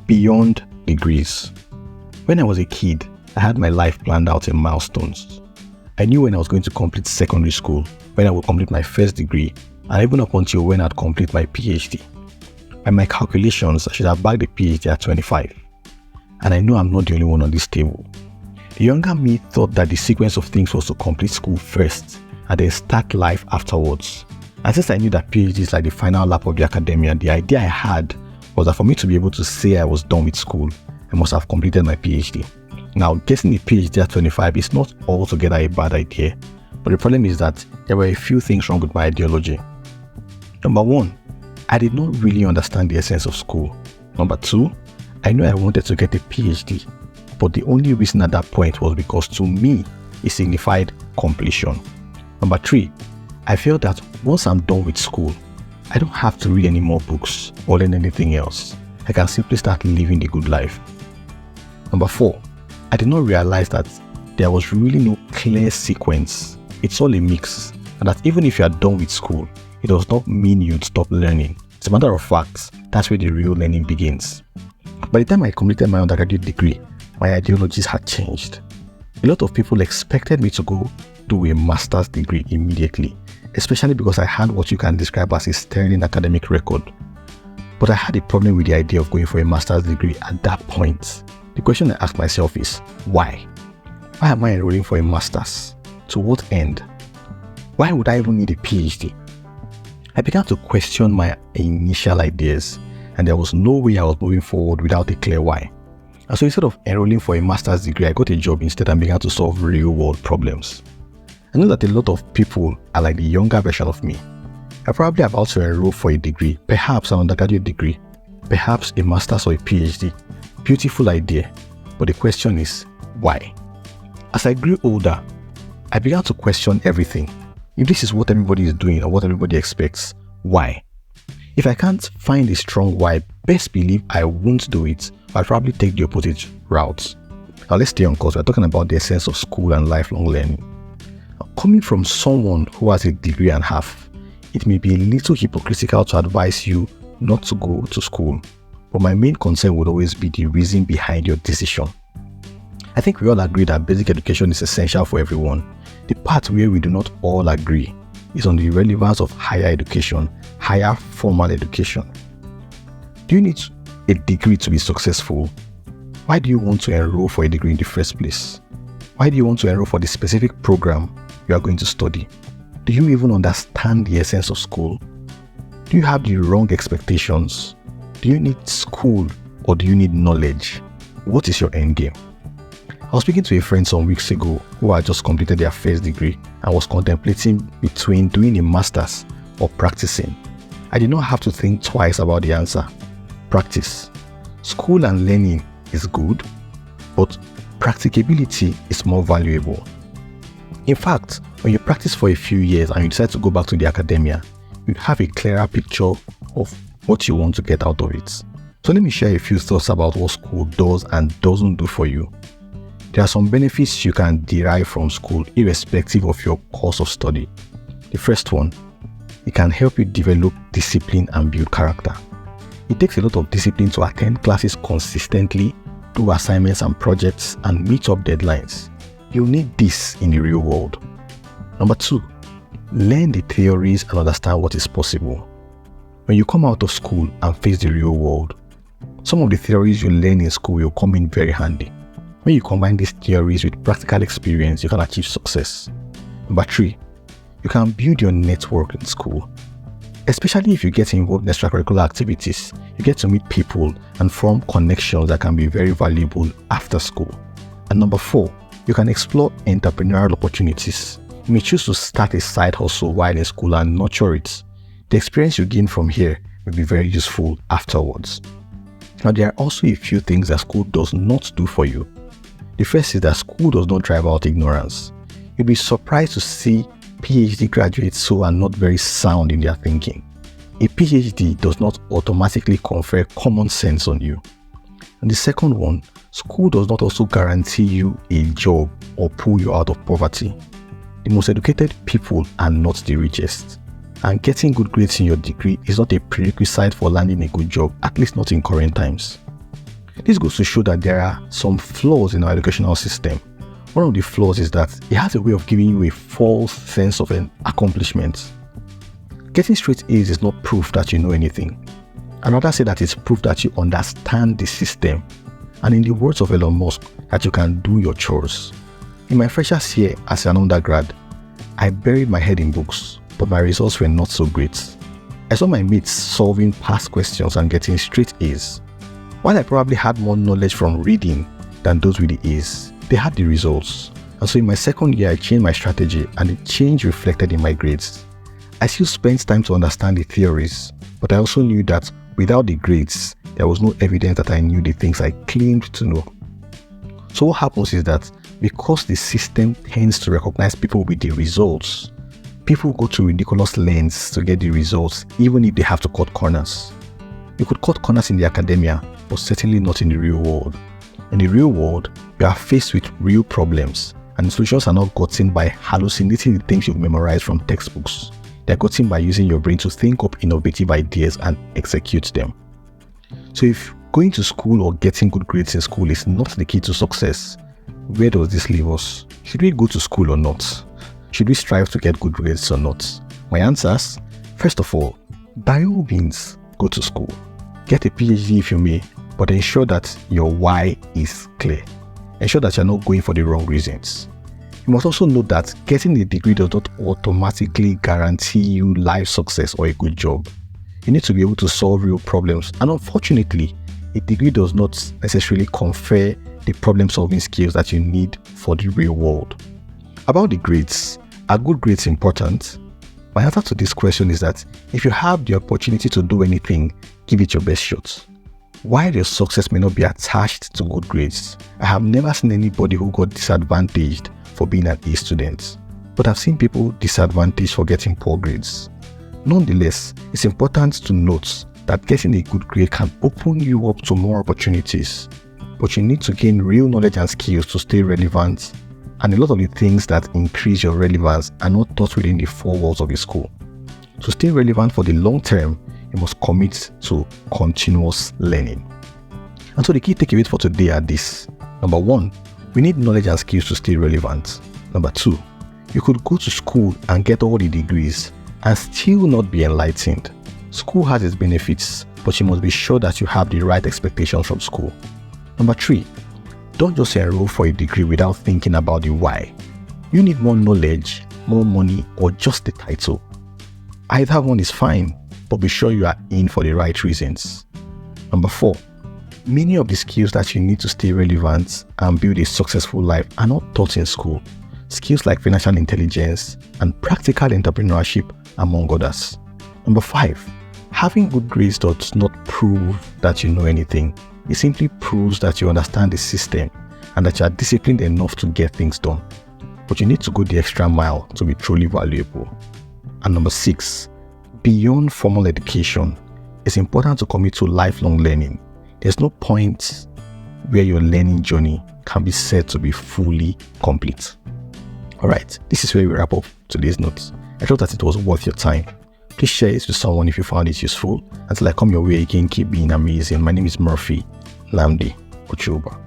beyond degrees. When I was a kid, I had my life planned out in milestones. I knew when I was going to complete secondary school, when I would complete my first degree, and even up until when I'd complete my PhD. By my calculations, I should have bagged the PhD at 25. And I know I'm not the only one on this table. The younger me thought that the sequence of things was to complete school first and then start life afterwards. And since I knew that PhD is like the final lap of the academia, the idea I had was that for me to be able to say I was done with school, I must have completed my PhD. Now, getting a PhD at 25 is not altogether a bad idea, but the problem is that there were a few things wrong with my ideology. Number one, I did not really understand the essence of school. Number two, I knew I wanted to get a PhD, but the only reason at that point was because to me, it signified completion. Number three, I felt that once I'm done with school, I don't have to read any more books or learn anything else. I can simply start living the good life. Number four, I did not realize that there was really no clear sequence. It's all a mix, and that even if you are done with school, it does not mean you'd stop learning. As a matter of fact, that's where the real learning begins. By the time I completed my undergraduate degree, my ideologies had changed. A lot of people expected me to go do a master's degree immediately, especially because I had what you can describe as a sterling academic record. But I had a problem with the idea of going for a master's degree at that point. The question I asked myself is, why? Why am I enrolling for a master's? To what end? Why would I even need a PhD? I began to question my initial ideas, and there was no way I was moving forward without a clear why. And so instead of enrolling for a master's degree, I got a job instead and began to solve real-world problems. I know that a lot of people are like the younger version of me. They're probably about to enroll for a degree, perhaps an undergraduate degree, perhaps a master's or a PhD. Beautiful idea, but the question is, why? As I grew older, I began to question everything. If this is what everybody is doing or what everybody expects, why? If I can't find a strong why, best believe I won't do it. I'll probably take the opposite route. Now let's stay on course. We're talking about the essence of school and lifelong learning. Now, coming from someone who has a degree and a half, it may be a little hypocritical to advise you not to go to school. But my main concern would always be the reason behind your decision. I think we all agree that basic education is essential for everyone. The part where we do not all agree is on the relevance of higher education, higher formal education. Do you need a degree to be successful? Why do you want to enroll for a degree in the first place? Why do you want to enroll for the specific program you are going to study? Do you even understand the essence of school? Do you have the wrong expectations? Do you need school or do you need knowledge? What is your end game? I was speaking to a friend some weeks ago who had just completed their first degree and was contemplating between doing a master's or practicing. I did not have to think twice about the answer. Practice. School and learning is good, but practicability is more valuable. In fact, when you practice for a few years and you decide to go back to the academia, you have a clearer picture of what you want to get out of it. So let me share a few thoughts about what school does and doesn't do for you. There are some benefits you can derive from school irrespective of your course of study. The first one, it can help you develop discipline and build character. It takes a lot of discipline to attend classes consistently, do assignments and projects, and meet up deadlines. You'll need this in the real world. Number two, learn the theories and understand what is possible. When you come out of school and face the real world, some of the theories you learn in school will come in very handy. When you combine these theories with practical experience, you can achieve success. Number three, you can build your network in school. Especially if you get involved in extracurricular activities, you get to meet people and form connections that can be very valuable after school. And number four, you can explore entrepreneurial opportunities. You may choose to start a side hustle while in school and nurture it. The experience you gain from here will be very useful afterwards. Now, there are also a few things that school does not do for you. The first is that school does not drive out ignorance. You'll be surprised to see PhD graduates who are not very sound in their thinking. A PhD does not automatically confer common sense on you. And the second one, school does not also guarantee you a job or pull you out of poverty. The most educated people are not the richest. And getting good grades in your degree is not a prerequisite for landing a good job, at least not in current times. This goes to show that there are some flaws in our educational system. One of the flaws is that it has a way of giving you a false sense of an accomplishment. Getting straight A's is not proof that you know anything. I'd rather say that it's proof that you understand the system, and in the words of Elon Musk, that you can do your chores. In my freshers year as an undergrad, I buried my head in books, but my results were not so great. I saw my mates solving past questions and getting straight A's. While I probably had more knowledge from reading than those with the A's, they had the results. And so in my second year, I changed my strategy, and the change reflected in my grades. I still spent time to understand the theories, but I also knew that without the grades, there was no evidence that I knew the things I claimed to know. So what happens is that because the system tends to recognize people with the results, people go to ridiculous lengths to get the results, even if they have to cut corners. You could cut corners in the academia, but certainly not in the real world. In the real world, you are faced with real problems, and the solutions are not gotten by hallucinating the things you've memorized from textbooks. They're gotten by using your brain to think up innovative ideas and execute them. So if going to school or getting good grades in school is not the key to success, where does this leave us? Should we go to school or not? Should we strive to get good grades or not? My answers: first of all, by all means, go to school. Get a PhD if you may, but ensure that your why is clear. Ensure that you're not going for the wrong reasons. You must also note that getting a degree does not automatically guarantee you life success or a good job. You need to be able to solve real problems, and unfortunately, a degree does not necessarily confer the problem-solving skills that you need for the real world. About the grades, are good grades important? My answer to this question is that if you have the opportunity to do anything, give it your best shot. While your success may not be attached to good grades, I have never seen anybody who got disadvantaged for being an A student, but I've seen people disadvantaged for getting poor grades. Nonetheless, it's important to note that getting a good grade can open you up to more opportunities, but you need to gain real knowledge and skills to stay relevant, and a lot of the things that increase your relevance are not taught within the four walls of a school. To stay relevant for the long term, you must commit to continuous learning. And so the key takeaways for today are this. Number one, we need knowledge and skills to stay relevant. Number two, you could go to school and get all the degrees and still not be enlightened. School has its benefits, but you must be sure that you have the right expectations from school. Number three, don't just enroll for a degree without thinking about the why. You need more knowledge, more money, or just the title. Either one is fine, but be sure you are in for the right reasons. Number four, many of the skills that you need to stay relevant and build a successful life are not taught in school. Skills like financial intelligence and practical entrepreneurship, among others. Number five, having good grades does not prove that you know anything. It simply proves that you understand the system and that you are disciplined enough to get things done. But you need to go the extra mile to be truly valuable. And number six, beyond formal education, it's important to commit to lifelong learning. There's no point where your learning journey can be said to be fully complete. Alright, this is where we wrap up today's notes. I thought that it was worth your time. Please share it with someone if you found it useful. Until I come your way again, keep being amazing. My name is Murphy Lamdi Ochoba.